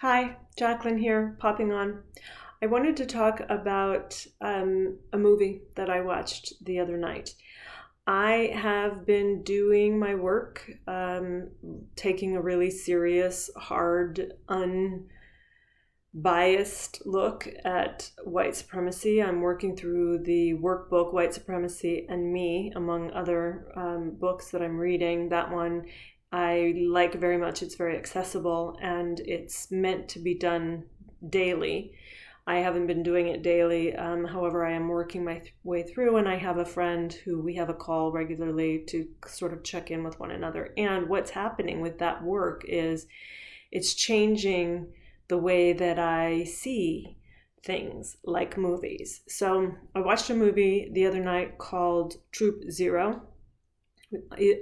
Hi, Jacqueline here, popping on. I wanted to talk about a movie that I watched the other night. I have been doing my work, taking a really serious, hard, unbiased look at white supremacy. I'm working through the workbook, White Supremacy and Me, among other books that I'm reading. That one I like very much. It's very accessible and it's meant to be done daily. I haven't been doing it daily. However, I am working my way through, and I have a friend who we have a call regularly to sort of check in with one another. And what's happening with that work is it's changing the way that I see things like movies. So I watched a movie the other night called Troop Zero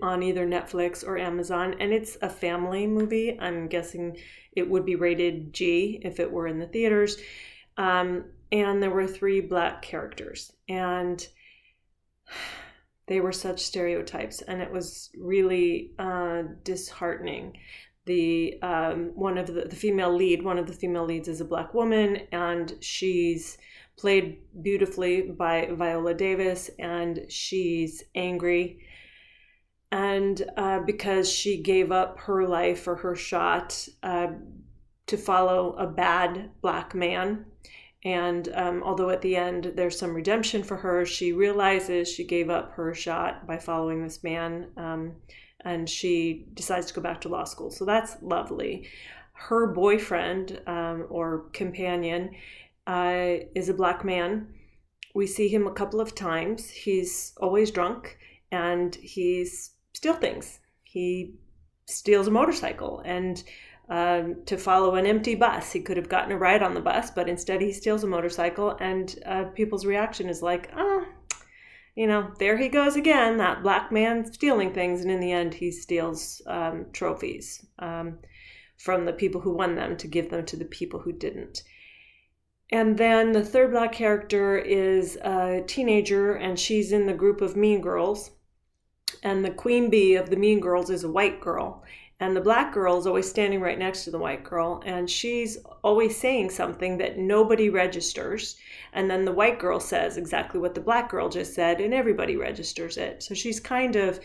on either Netflix or Amazon, and it's a family movie. I'm guessing it would be rated G if it were in the theaters. And there were three black characters, and they were such stereotypes, and it was really disheartening. The female lead, one of the female leads, is a black woman, and she's played beautifully by Viola Davis, and she's angry. And because she gave up her life or her shot to follow a bad black man. And although at the end there's some redemption for her, she realizes she gave up her shot by following this man, and she decides to go back to law school. So that's lovely. Her boyfriend or companion is a black man. We see him a couple of times. He's always drunk and he steals things. He steals a motorcycle and to follow an empty bus. He could have gotten a ride on the bus, but instead he steals a motorcycle, and people's reaction is like, there he goes again, that black man stealing things. And in the end, he steals trophies from the people who won them to give them to the people who didn't. And then the third black character is a teenager, and she's in the group of mean girls. And the queen bee of the mean girls is a white girl. And the black girl is always standing right next to the white girl, and she's always saying something that nobody registers. And then the white girl says exactly what the black girl just said, and everybody registers it. So she's kind of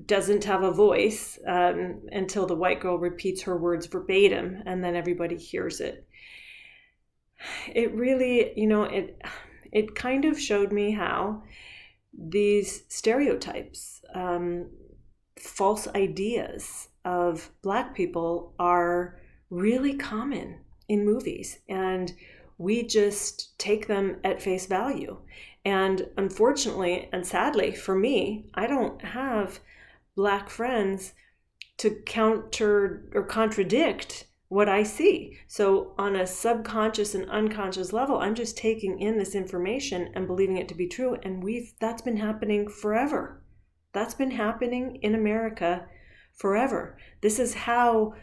doesn't have a voice until the white girl repeats her words verbatim, and then everybody hears it. It really, it kind of showed me how these stereotypes, false ideas of black people are really common in movies, and we just take them at face value. And unfortunately and sadly for me, I don't have black friends to counter or contradict what I see. So on a subconscious and unconscious level, I'm just taking in this information and believing it to be true. And that's been happening forever. That's been happening in America forever. This is how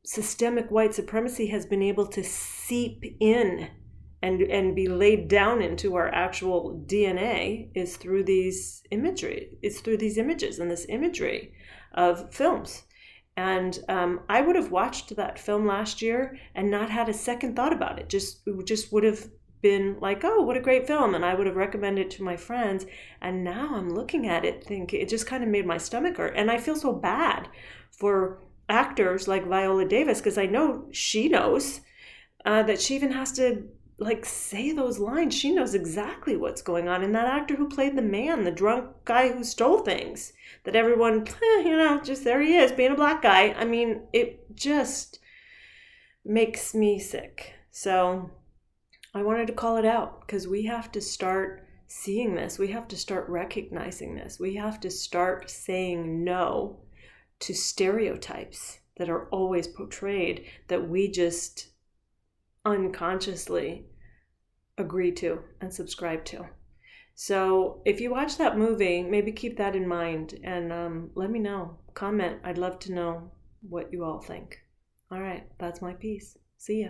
systemic white supremacy has been able to seep in and be laid down into our actual DNA is through these imagery. It's through these images and this imagery of films. And I would have watched that film last year and not had a second thought about it. Just would have been like, oh, what a great film. And I would have recommended it to my friends. And now I'm looking at it, thinking it just kind of made my stomach hurt. And I feel so bad for actors like Viola Davis, because I know she knows that she even has to say those lines. She knows exactly what's going on. And that actor who played the man, the drunk guy who stole things, that everyone, just there he is, being a black guy. I mean, it just makes me sick. So I wanted to call it out because we have to start seeing this. We have to start recognizing this. We have to start saying no to stereotypes that are always portrayed that we just unconsciously agree to and subscribe to. So if you watch that movie, maybe keep that in mind and let me know. Comment. I'd love to know what you all think. All right, that's my piece. See ya.